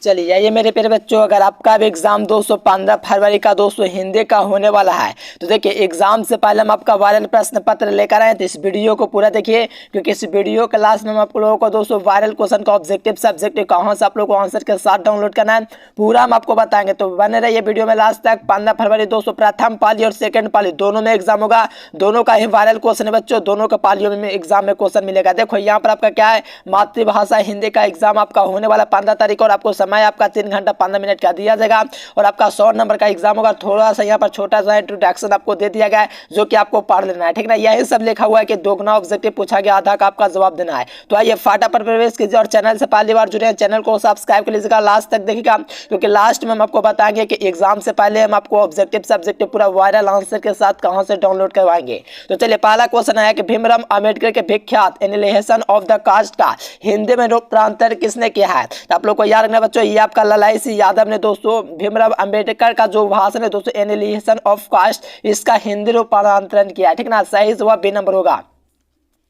चलिए ये मेरे प्यारे बच्चों, अगर आपका भी एग्जाम दोस्तों 15 फरवरी का दोस्तों हिंदी का होने वाला है, तो देखिए एग्जाम से पहले हम आपका वायरल प्रश्न पत्र लेकर आए, तो इस वीडियो को पूरा देखिए, क्योंकि इस वीडियो के लास्ट में हम आप लोगों को दोस्तों वायरल क्वेश्चन का ऑब्जेक्टिव सब्जेक्टिव कहाँ से आप लोगों को आंसर के साथ डाउनलोड करना है पूरा हम आपको बताएंगे। तो बने रहिए वीडियो में लास्ट तक। 15 फरवरी दोस्तों प्रथम पाली और सेकंड पाली दोनों में एग्जाम होगा, दोनों का ही वायरल क्वेश्चन है बच्चों, दोनों का पालियों में एग्जाम में क्वेश्चन मिलेगा। देखो यहाँ पर आपका क्या है, मातृभाषा हिंदी का एग्जाम आपका होने वाला 15 तारीख और आपको समय आपका 3 घंटा 15 मिनट का दिया जाएगा और आपका 100 नंबर का एग्जाम होगा। थोड़ा सा यहाँ पर छोटा सा इंट्रोडक्शन आपको दे दिया गया है जो कि आपको पढ़ लेना है, ठीक ना। यही सब लिखा हुआ है कि दोगुना ऑब्जेक्टिव पूछा गया, आधा का आपका जवाब देना है। तो आइए फटाफट प्रवेश कीजिए और चैनल से पहली बार जुड़े हैं चैनल को सब्सक्राइब कर लीजिएगा, लास्ट तक देखिएगा, क्योंकि लास्ट में हम आपको बताएंगे कि एग्जाम से पहले हम आपको ऑब्जेक्टिव सब्जेक्टिव पूरा वायरल आंसर के साथ कहां से डाउनलोड करवाएंगे। तो चलिए पहला क्वेश्चन है कि भीमराव अंबेडकर के विख्यात एनिहिलेशन ऑफ द कास्ट का हिंदी में रूपांतर किसने किया है। तो आप लोग को याद रखना बच्चों, ये आपका ललाई सिंह यादव ने दोस्तों भीमराव अंबेडकर का जो भाषण है दोस्तों एनिहिलेशन ऑफ कास्ट, इसका हिंदी रूपांतरण किया है, ठीक ना। सही जवाब बी नंबर होगा।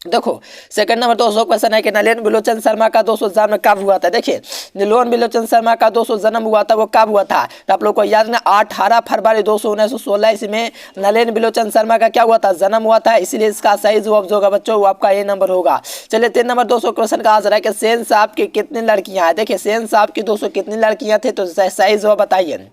देखो सेकंड नंबर दोस्तों क्वेश्चन है कि नलिन बिलोचन शर्मा का दोस्तों जन्म कब हुआ था। देखिए नलिन बिलोचन शर्मा का दोस्तों जन्म हुआ था, वो कब हुआ था, तो आप लोग को याद ना 18 फरवरी 1916 ईस्वी में नलिन बिलोचन शर्मा का क्या हुआ था, जन्म हुआ था, इसलिए इसका सही जवाब जो होगा बच्चों वो आपका ए नंबर होगा। चलिए 3 नंबर दोस्तों क्वेश्चन का आंसर है कि सेन साहब की कितनी लड़कियां हैं। देखिए सेन साहब की दोस्तों कितनी लड़कियां थे, तो सही जवाब बताइए।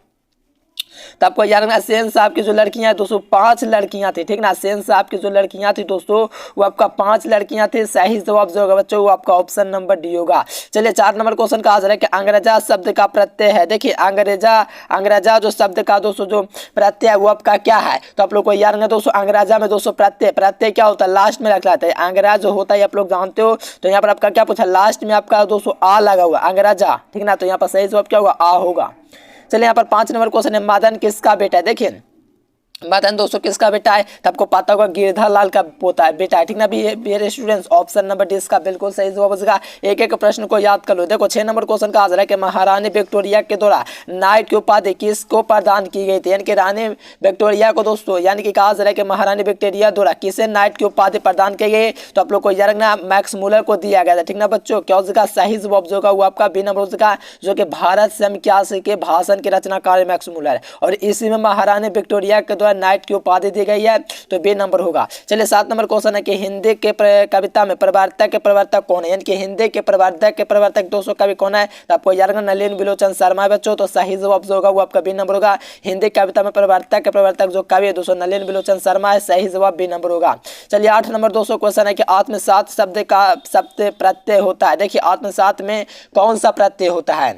तो आपको याद रखना सेन साहब की जो लड़कियां दोस्तों 5 लड़कियां थी, ठीक ना। सेन साहब की जो लड़कियां थी दोस्तों वो आपका 5 लड़कियां थी। सही जवाब जो होगा बच्चों वो आपका ऑप्शन नंबर डी होगा। चलिए 4 नंबर क्वेश्चन का आंसर है कि अंग्रेजा शब्द का प्रत्यय है। देखिए अंग्रेजा जो शब्द का दोस्तों जो प्रत्यय है वो आपका क्या है, तो आप लोग को याद रखना दोस्तों अंग्रेजा में दोस्तों प्रत्यय क्या होता है, लास्ट में रखा जाता है। अंग्रेजा जो होता है आप लोग जानते हो, तो यहाँ पर आपका क्या पूछा, लास्ट में आपका दोस्तों आ लगा हुआ अंग्रेजा, ठीक ना। तो यहाँ पर सही जवाब क्या होगा, आ होगा। चलिए यहाँ पर 5 नंबर क्वेश्चन है मदन किसका बेटा है। देखिए मदन दोस्तों किसका बेटा है, तो आपको पता होगा गिरधर लाल का पोता है बेटा है, ठीक ना। भी स्टूडेंट्स ऑप्शन नंबर डी इसका बिल्कुल सही जवाब होगा। एक एक प्रश्न को याद कर लो। देखो 6 नंबर क्वेश्चन का आंसर है कि महारानी विक्टोरिया के द्वारा नाइट की उपाधि किसको प्रदान की गई थी, यानी कि रानी विक्टोरिया को दोस्तों, यानी कि कहा जा रहा है कि महारानी विक्टोरिया द्वारा किसे नाइट की उपाधि प्रदान की गई, तो आप लोग को याद रखना मैक्स मुलर को दिया गया था, ठीक ना बच्चों। क्या उसका सही जवाब जो होगा वो आपका बी नंबर होगा, जो कि भारत समख्यास के भाषण के रचनाकार मैक्स मुलर, और इसी में महारानी विक्टोरिया के नाइट की उपाधि दी गई है, तो बी नंबर होगा। चलिए 7 नंबर क्वेश्चन है कि हिंदी के कविता में प्रवर्तक कौन है, यानी कि हिंदी के प्रवर्तक दोस्तों कवि कौन है, तो आपको याद रखना नलिन बिलोचन शर्मा बच्चों। तो सही जवाब जो होगा वो आपका बी नंबर होगा। हिंदी कविता में प्रवर्तक जो कवि है दोस्तों नलिन बिलोचन शर्मा है, सही जवाब बी नंबर होगा। चलिए 8 नंबर दोस्तों क्वेश्चन है कि आत्मसात शब्द का शब्द प्रत्यय होता है। देखिए आत्मसात में कौन सा प्रत्यय होता है,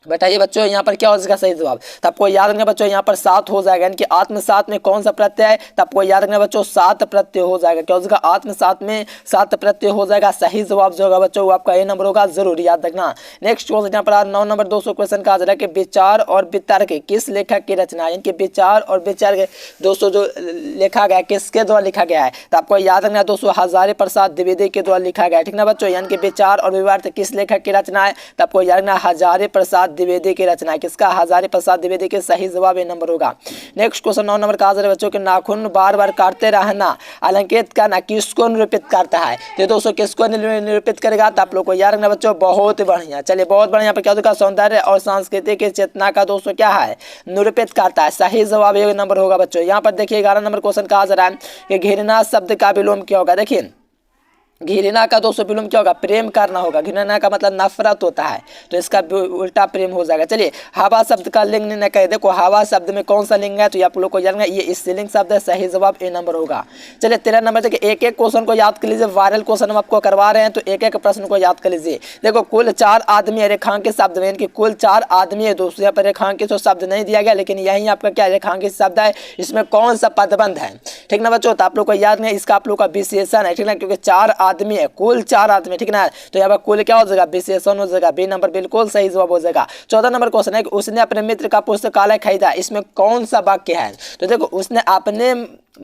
बताइए बच्चों यहाँ पर क्या हो जाएगा सही जवाब, तो आपको याद रखना बच्चों यहाँ पर 7 हो जाएगा, यानी कि आत्मसात में कौन सा प्रत्यय है, तो आपको याद रखना बच्चों 7 प्रत्यय हो जाएगा। क्या हो जाएगा, आत्मसात में 7 प्रत्यय हो जाएगा। सही जवाब जो होगा बच्चों वो आपका ए नंबर होगा, जरूर याद रखना। नेक्स्ट क्वेश्चन यहाँ पर 9 नंबर दोस्तों क्वेश्चन का आंसर है कि विचार और वितर्क किस लेखक की रचना है, यानी कि विचार और वितर्क दोस्तों जो लिखा गया किसके द्वारा लिखा गया है, तो आपको याद रखना दोस्तों हजारी प्रसाद द्विवेदी के द्वारा लिखा गया है, ठीक ना बच्चों। यानी कि विचार और वितर्क किस लेखक की रचना है, तो आपको याद रखना हजारी प्रसाद द्विवेदी की रचना है। किसका, हजारी प्रसाद द्विवेदी के, सही जवाब ए नंबर होगा। नेक्स्ट क्वेश्चन 9 नंबर का आंसर है बच्चों के नाखून बार बार काटते रहना अलंकृत करना किसको निरूपित करता है, तो दोस्तों किसको निरूपित करेगा, तो आप लोग को याद रखना बच्चों बहुत बढ़िया। चलिए बहुत बढ़िया, पर क्या होगा, सौंदर्य और संस्कृति की चेतना का दोस्तों क्या है, निरूपित करता है। सही जवाब ए नंबर होगा बच्चों। यहाँ पर देखिए 11 नंबर क्वेश्चन का आंसर है कि घृणा शब्द का विलोम क्या होगा। देखिए घृणा का दोस्तों विलोम क्या होगा, प्रेम करना होगा। घृणा का मतलब नफरत होता है, तो इसका उल्टा प्रेम हो जाएगा। चलिए हवा शब्द का लिंग निर्णय करें। देखो हवा शब्द में कौन सा लिंग है, तो आप लोग को जानना ये स्त्रीलिंग शब्द है, सही जवाब ए नंबर होगा। चलिए 13 नंबर देखिए एक एक क्वेश्चन को याद कर लीजिए, वायरल क्वेश्चन हम आपको करवा रहे हैं, तो एक एक प्रश्न को याद कर लीजिए। देखो कुल 4 आदमी रेखांकित शब्द में, यानी कि कुल 4 आदमी है दोस्तों, यहाँ पर रेखांकित तो शब्द नहीं दिया गया, लेकिन यही आपका क्या रेखांकित शब्द है, इसमें कौन सा पदबंध है, ठीक ना बच्चों। तो आप लोग को याद नहीं, इसका आप लोग का विशेषण है, ठीक ना, क्योंकि 4 आदमी है, कुल 4 आदमी, ठीक ना। तो यहाँ पर कुल क्या हो जाएगा, विशेषण हो जाएगा, बी नंबर बिल्कुल सही जवाब हो जाएगा। 14 नंबर क्वेश्चन है कि उसने अपने मित्र का पुस्तकालय खरीदा, इसमें कौन सा वाक्य है, तो देखो उसने अपने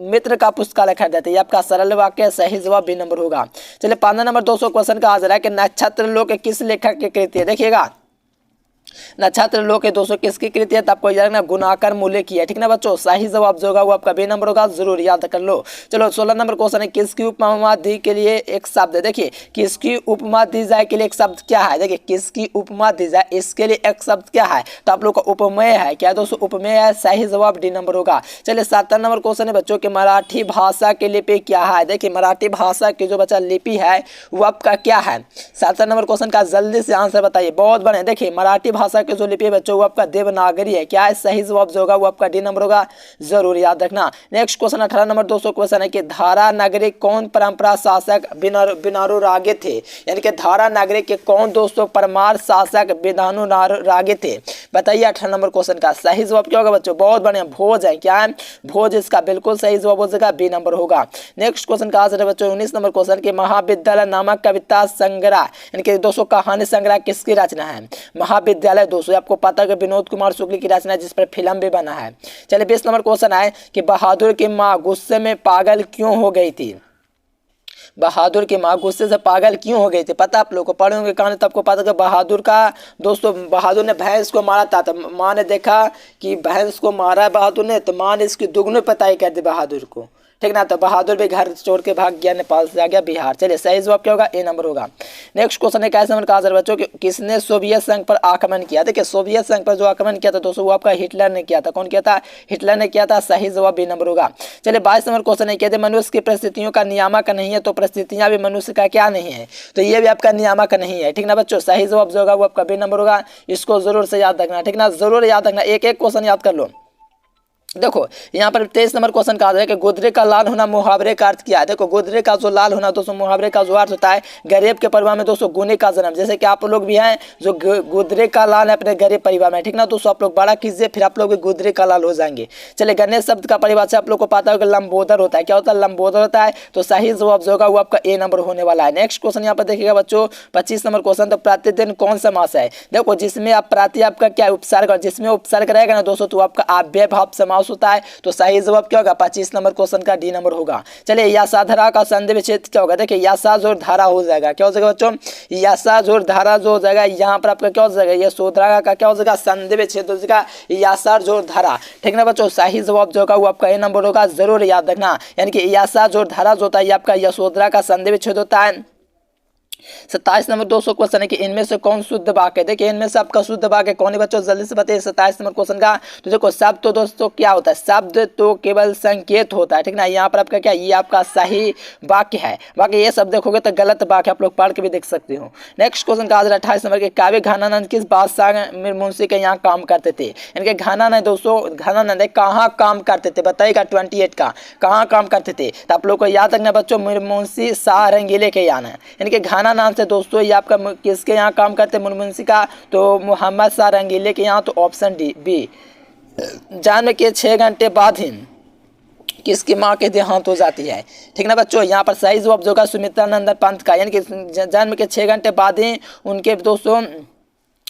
मित्र का पुस्तकालय खरीदा था, ये आपका सरल वाक्य, सही जवाब बी नंबर होगा। चलिए 15 नंबर दोस्तों क्वेश्चन का आंसर है कि नक्षत्र लोक किस लेखक की कृति है। देखिएगा नक्षत्र लोग के दोस्तों किसकी कृति है, तो आपको याद रखना गुणाकर मूल्य की है। ठीक ना बच्चों, सही जवाब जो होगा वो आपका बी नंबर होगा, जरूर याद कर लो। चलो 16 नंबर क्वेश्चन है, किसकी उपमा दी के लिए एक शब्द है। देखिए किसकी उपमा दी जाए के लिए एक शब्द क्या है, देखिए किसकी उपमा दी जाए इसके लिए एक शब्द क्या है, तो आप लोग का उपमेय है। क्या दोस्तों, उपमेय है, सही जवाब डी नंबर होगा। चलिए 17 नंबर क्वेश्चन है बच्चों के मराठी भाषा की लिपि क्या है। देखिए मराठी भाषा की जो बच्चा लिपि है वो आपका क्या है। 17 नंबर क्वेश्चन का जल्दी से आंसर बताइए, बहुत बने। देखिए मराठी भाषा की जो लिपि है बच्चों वो आपका देवनागरी है। क्या है, सही जवाब जो होगा वो आपका डी नंबर होगा, जरूर याद रखना। नेक्स्ट क्वेश्चन 18 नंबर दोस्तों क्वेश्चन है कि धारा नगरी कौन परंपरा शासक विनानुरागी थे, यानी कि धारा नगरी के कौन दोस्तों परमार शासक विनानुरागी थे, बताइए 18 नंबर क्वेश्चन का सही जवाब क्या होगा बच्चों, बहुत बढ़िया, भोज है। क्या है, भोज, इसका बिल्कुल सही जवाब हो जाएगा, बी नंबर होगा। नेक्स्ट क्वेश्चन का आंसर है बच्चों 19 नंबर क्वेश्चन के महाविद्यालय नामक कविता संग्रह, यानी कि दोस्तों कहानी संग्रह किसकी रचना है। महाविद्यालय दोस्तों आपको पता है कि विनोद कुमार शुक्ल की रचना है, जिस पर फिल्म भी बना है। चलिए 20 नंबर क्वेश्चन है कि बहादुर की माँ गुस्से में पागल क्यों हो गई थी। बहादुर की माँ गुस्से से पागल क्यों हो गई थी, पता आप लोग को, पढ़े होंगे कहानी तो आपको पता कि बहादुर का दोस्तों बहादुर ने भैंस को मारा था, तो माँ ने देखा कि भैंस को मारा है बहादुर ने, तो माँ ने इसकी दुगनी पिटाई कर दी बहादुर को। ठीक ना, तो बहादुर भी घर छोड़ के भाग गया, नेपाल से आ गया बिहार। चलिए सही जवाब क्या होगा, ए नंबर होगा। नेक्स्ट क्वेश्चन है कैसे नंबर का आंसर बच्चों कि किसने सोवियत संघ पर आक्रमण किया। देखिए सोवियत संघ पर जो आक्रमण किया था दोस्तों वो आपका हिटलर ने किया था। कौन किया था, हिटलर ने किया था, सही जवाब बी नंबर होगा। चलिए 22 नंबर क्वेश्चन है, कहते मनुष्य की परिस्थितियों का नियामक नहीं है, तो परिस्थितियां भी मनुष्य का क्या नहीं है, तो ये भी आपका नियामक नहीं है। ठीक ना बच्चों, सही जवाब जो होगा वो आपका बी नंबर होगा, इसको जरूर से याद रखना। ठीक ना, जरूर याद रखना, एक एक क्वेश्चन याद कर लो। देखो यहाँ पर 23 नंबर क्वेश्चन कहा है कि गुदरे का लाल होना मुहावरे का अर्थ क्या है। देखो गुदरे का जो लाल होना दोस्तों मुहावरे का जो अर्थ होता है, गरीब के परिवार में दोस्तों गुने का जन्म। जैसे कि आप लोग भी हैं जो गुदरे का लाल है अपने गरीब परिवार में। ठीक ना दोस्तों, आप लोग बड़ा कीजिए फिर आप लोग भी गुदरे का लाल हो जाएंगे। चलिए गणेश शब्द का परिभाषा आप लोग को पता होगा, लंबोदर होता है। क्या होता है, लंबोदर होता है, तो सही जवाब जो होगा वो आपका ए नंबर होने वाला है। नेक्स्ट क्वेश्चन यहाँ पर देखिएगा बच्चों 25 नंबर क्वेश्चन, तो प्रतिदिन कौन समास है। देखो जिसमें आप प्रति आपका क्या उपसर्ग, और जिसमें उपसर्ग रहेगा ना दोस्तों तो आपका अव्यय भाव समास होता है, तो सही जवाब क्या होगा, 25 नंबर क्वेश्चन का डी नंबर होगा। चलिए यशाधारा का संधि विच्छेद क्या होगा। देखिए यशा जोर धारा हो जाएगा, क्या हो जाएगा बच्चों, यशा जोर धारा जो हो जाएगा यहाँ पर आपका क्या हो जाएगा, यशोधरा का क्या हो जाएगा, संधि विच्छेद हो जाएगा, यशा जोर धारा। ठीक ना बच्चों, सही जवाब जो होगा वो आपका ए नंबर होगा, जरूर याद रखना। यानी कि यशा जोर धारा जो होता है आपका यशोधरा का संधि विच्छेद होता है। 27 नंबर 200 क्वेश्चन है कि इनमें से कौन शुद्ध वाक्य है। देखिए इनमें से आपका शुद्ध वाक्य कौन है बच्चों, जल्दी से बताइए 27 नंबर क्वेश्चन का। तो देखो शब्द तो दोस्तों क्या होता है, शब्द तो केवल संकेत होता है। ठीक ना, यहाँ पर आपका क्या, ये आपका सही वाक्य है। बाकी ये सब देखोगे तो गलत वाक्य आप लोग पढ़ के भी देख सकते हो। नेक्स्ट क्वेश्चन का 28 नंबर के काव्य घनानंद किस बादशाह मीर मुंशी के यहाँ काम करते थे। इनके घनानंद दोस्तों, घनानंद कहाँ काम करते थे बताइएगा, 28 का कहाँ काम करते थे, तो आप लोग को याद रखना बच्चों मीर मुंशी शाह रंगीले के यहाँ है। इनके घना नाम से दोस्तों ये आपका किसके यहाँ काम करते हैं, मुंशी का, तो मोहम्मद शाह रंगीले के यहाँ, तो ऑप्शन डी बी। जन्म के 6 घंटे बाद ही किसकी माँ के देहांत हो जाती है। ठीक ना बच्चों, यहाँ पर सही जवाब जो होगा सुमित्रा नंदन पंत का, यानी कि जन्म के 6 घंटे बाद ही उनके दोस्तों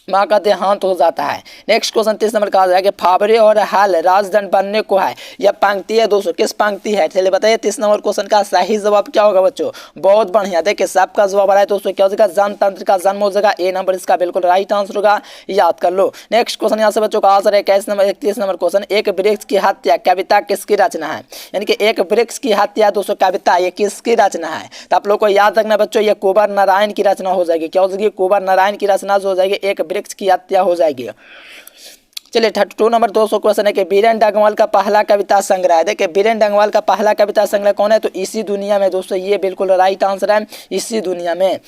माँ का देहांत हो जाता है। नेक्स्ट क्वेश्चन 30 नंबर का कि फावरे और हाल राजदंड बनने को है, यह पंक्ति है दोस्तों, किस पंक्ति है, चलिए बताइए 30 नंबर क्वेश्चन का सही जवाब क्या होगा बच्चों, बहुत बढ़िया। देखिए सबका जवाब आ रहा है दोस्तों, क्या हो जाएगा, जनतंत्र का जन्म हो जाएगा, ए नंबर इसका बिल्कुल राइट आंसर होगा, याद कर लो। नेक्स्ट क्वेश्चन यहाँ से बच्चों का आंसर है 31 नंबर क्वेश्चन, एक वृक्ष की हत्या कविता किसकी रचना है। यानी कि एक वृक्ष की हत्या दोस्तों कविता ये किसकी रचना है, तो आप लोग को याद रखना बच्चों, ये कुंवर नारायण की रचना हो जाएगी। क्या हो जाएगी, कुंवर नारायण की रचना जो हो जाएगी, एक वृक्ष की हत्या हो जाएगी। चलिए 32 नंबर 200 क्वेश्चन है कि बीरेन डंगवाल का पहला कविता संग्रह है। देखिए बीरेन डंगवाल का पहला कविता संग्रह कौन है, तो इसी दुनिया में दोस्तों, ये बिल्कुल राइट आंसर है, इसी दुनिया में।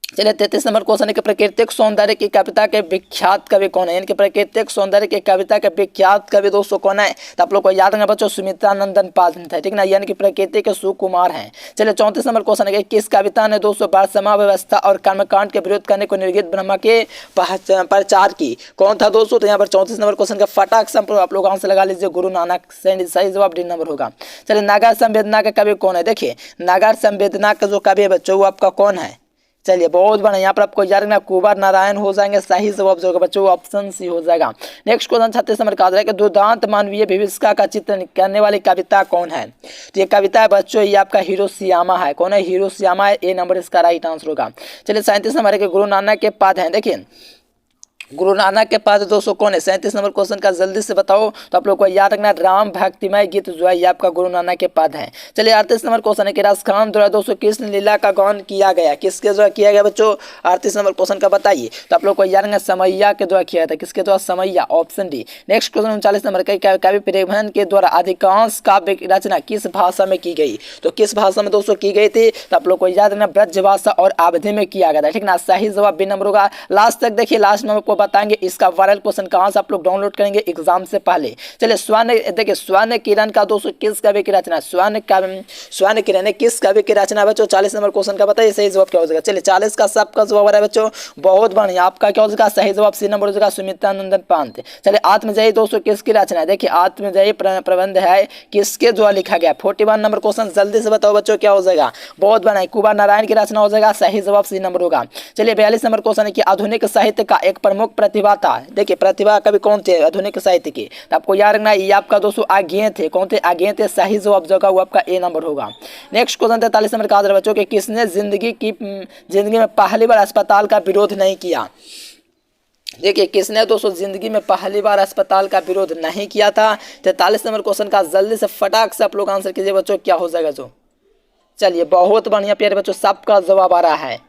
चलिए 33 नंबर क्वेश्चन है कि प्राकृतिक सौंदर्य की कविता के विख्यात कवि कौन है। यानी कि प्राकृतिक सौंदर्य की कविता के विख्यात कवि दोस्तों कौन है, तो आप लोग को याद रखना बच्चों, सुमित्रा नंदन पंत है। ठीक ना, यानी कि प्रकृति के सुकुमार हैं। चलिए 34 नंबर क्वेश्चन है कि किस कविता ने दोस्तों वर्षमा व्यवस्था और कर्मकांड के विरोध करने को निर्गीत ब्रह्म के प्रचार की, कौन था दोस्तों, तो यहाँ पर 34 नंबर क्वेश्चन का फटाक संपर्क आप लोग आंसर लगा लीजिए, गुरु नानक। सही जवाब डी नंबर होगा। चलिए नगर संवेदना का कवि कौन है। देखिए नगर संवेदना का जो कवि है बच्चों वो आपका कौन है, चलिए बहुत बड़ा, यहाँ पर आपको याद रखना कुंवर नारायण हो जाएंगे, सही जवाब जो होगा बच्चों ऑप्शन सी हो जाएगा। नेक्स्ट क्वेश्चन 36 नंबर का है कि दुर्दांत मानवीय भविष्य का चित्रण करने वाली कविता कौन है, तो ये कविता है बच्चों, ये आपका हिरोशियामा है। कौन है, हिरोशियामा है, ए नंबर इसका राइट आंसर होगा। चलिए 37 नंबर के गुरु नानक के पद हैं। देखिए गुरु नानक के पास दोस्तों कौन है? 37 नंबर क्वेश्चन का जल्दी से बताओ। तो आप लोग को याद रखना राम भक्तिमय गीत जो है ये आपका गुरु नानक के पद है। चलिए 38 नंबर क्वेश्चन है कि राजस्थान द्वारा दोस्तों कृष्ण लीला का गान किया गया, किसके द्वारा किया गया बच्चों? 38 नंबर क्वेश्चन का बताइए। तो आप लोग को याद रखना समैया के द्वारा किया था, किसके द्वारा? समैया, option D. Next question 39 number का कवि परिवहन के द्वारा अधिकांश काव्य रचना किस भाषा में की गई? तो किस भाषा में दोस्तों की गई थी? तो आप लोग को याद रखना ब्रज भाषा और अवधि में किया गया था, ठीक ना। सही जवाब बी नंबर होगा। लास्ट तक देखिए, लास्ट में आपको बताएंगे इसका वायरल क्वेश्चन कहाँ से आप लोग डाउनलोड करेंगे एग्जाम से पहले। चलिए स्वर्ण, देखिए स्वर्ण किरण का दोस्तों किस कवि की रचना? स्वर्ण किरण किस कवि की रचना बच्चों? 40 नंबर क्वेश्चन का बताइए सही जवाब क्या हो जाएगा। चलिए 40 का सबका जवाब है बच्चों, बहुत बढ़िया। आपका क्या हो जाएगा? सही जवाब सी नंबर हो जाएगा, सुमित्रानंदन पंत। चलिए आत्मजयी दोस्तों किसकी रचना है? देखिए आत्मजयी प्रबंध है किसके द्वारा लिखा गया? 41 नंबर क्वेश्चन जल्दी से बताओ बच्चों क्या हो जाएगा? बहुत बढ़िया, कुमार नारायण की रचना हो जाएगा, सही जवाब सी नंबर होगा। चलिए 42 नंबर क्वेश्चन है कि आधुनिक साहित्य का एक प्रमुख प्रतिभा था। देखिए प्रतिभा कवि कौन थे आधुनिक साहित्य के? तो आपको याद रखना ये आपका दोस्तों आज्ञे थे। कौन थे? आज्ञे थे। सही जवाब जो का वो आपका ए नंबर होगा। नेक्स्ट क्वेश्चन 43 नंबर का बच्चों के किसने जिंदगी में पहली बार अस्पताल का विरोध नहीं किया? देखिए किसने दोस्तों जिंदगी में पहली बार अस्पताल का विरोध नहीं किया था? 43 नंबर क्वेश्चन का जल्दी से फटाक से आप लोग आंसर कीजिए बच्चों, क्या हो जाएगा जो? चलिए बहुत बढ़िया प्यारे बच्चों, सबका जवाब आ रहा है।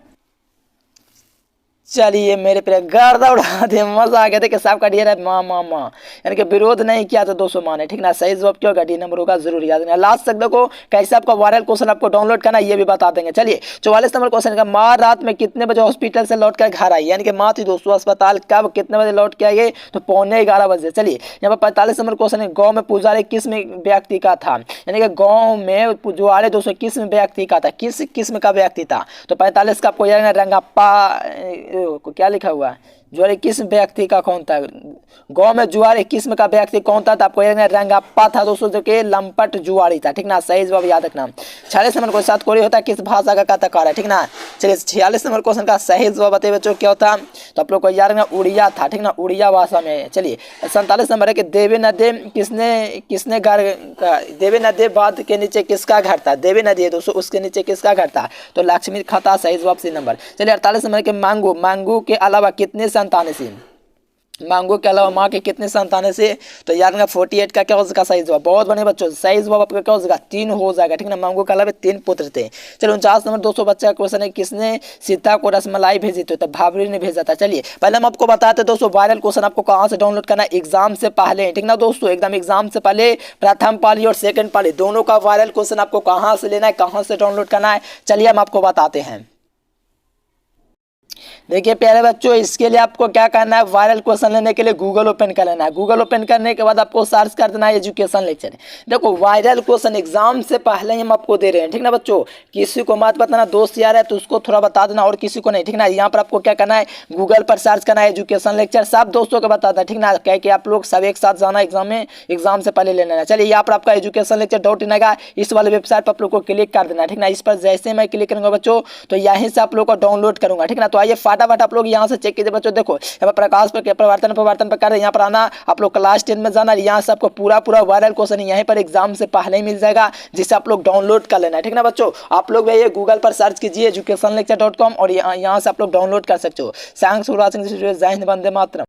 चलिए मेरे प्यारे गर्दा उड़ा दे, मजा आ गया। देखिए सबका डी है माँ यानी कि विरोध नहीं किया तो 200 माने, ठीक ना। सही जवाब क्या होगा? डी नंबर होगा, जरूर याद रखना। लास्ट तक देखो कैसे आपका वायरल क्वेश्चन आपको डाउनलोड करना ये भी बता देंगे। चलिए 44 नंबर क्वेश्चन का माँ रात में कितने बजे हॉस्पिटल से लौट कर घर आई? यानी कि माँ थी दोस्तों अस्पताल, कब कितने बजे लौट के आई? तो 11:15 बजे। चलिए यहाँ पर 45 नंबर क्वेश्चन है गाँव में पुजारी किस व्यक्ति का था? यानी कि गाँव में पुजारी दोस्तों किस व्यक्ति का था? किस किस्म का व्यक्ति था? तो 45 का आपको याद रंगाप्पा क्या लिखा हुआ है? जुआरी किस्म व्यक्ति का कौन था? गांव में जुआरी किस्म का व्यक्ति कौन था? तो आपको रंगाप्पा था दोस्तों, जो कि लंपट जुआरी था, ठीक ना। सही जवाब याद रखना। 46 नंबर क्वेश्चन सात कोरी होता है किस भाषा का कथाकार है? ठीक ना। चलिए 46 नंबर क्वेश्चन का सही जवाब बताइए बच्चों क्या होता? तो आप लोग को याद रखना उड़िया था, ठीक ना, उड़िया भाषा में। चलिए 47 नंबर है कि देवी नदी किसने घर का? देवी नदी बांध के नीचे किसका घर था? देवी नदी है दोस्तों, उसके नीचे किसका घर था? तो लक्ष्मी खाता, सही जवाब सी नंबर। चलिए 48 नंबर के मांगू के अलावा कितने संतानें थी? मांगू के अलावा माँ के कितने संतानें से? तो याद रखना 48 का क्या हो जाएगा सही जवाब। बहुत बढ़िया बच्चों, सही जवाब आपका क्या हो जाएगा? 3 हो जाएगा, ठीक ना। मांगू के अलावा 3 पुत्र थे। चलो 49 नंबर 200 बच्चे का क्वेश्चन है किसने सीता को रसमलाई भेजी थी? तो भावरी ने भेजा था। चलिए पहले हम आपको बताते दोस्तों वायरल क्वेश्चन आपको कहाँ से डाउनलोड करना है एग्जाम से पहले, ठीक ना दोस्तों। एकदम एग्जाम से पहले प्रथम पाली और सेकंड पाली दोनों का वायरल क्वेश्चन आपको कहाँ से लेना है, कहाँ से डाउनलोड करना है, चलिए हम आपको बताते हैं। देखिए प्यारे बच्चों, इसके लिए आपको क्या करना है, वायरल क्वेश्चन लेने के लिए गूगल ओपन कर लेना है। गूगल ओपन करने के बाद आपको सर्च कर देना है एजुकेशन लेक्चर। देखो वायरल क्वेश्चन एग्जाम से पहले ही हम आपको दे रहे हैं, ठीक ना बच्चों। किसी को मत बताना, दोस्त यार है तो उसको थोड़ा बता देना और किसी को नहीं, ठीक ना। यहाँ पर आपको क्या करना है, गूगल पर सर्च करना है एजुकेशन लेक्चर, सब दोस्तों को बता देना, ठीक ना। क्या कि आप लोग सब एक साथ जाना एग्जाम में, एग्जाम से पहले ले लेना। चलिए यहाँ पर आपका एजुकेशन लेक्चर.in आएगा, इस वाले वेबसाइट पर आप लोग को क्लिक कर देना, ठीक ना। इस पर जैसे मैं क्लिक करूँगा बच्चों तो यहीं से आप लोग को डाउनलोड करूँगा, ठीक ना। तो आइए फटाफट आप लोग यहाँ से चेक कीजिए बच्चों। देखो यहाँ पर प्रकाश पर प्रवर्तन पर कर यहाँ पर आना, आप लोग क्लास 10 में जाना, यहाँ से आपको पूरा वायरल क्वेश्चन यहीं पर एग्जाम से पहले ही मिल जाएगा, जिसे आप लोग डाउनलोड कर लेना है, ठीक ना बच्चों। आप लोग भी गूगल पर सर्च कीजिए educationlecture.com और यहाँ से आप लोग डाउनलोड कर सकते हो। Thanks for watching this video. जय हिंद, वंदे मातरम।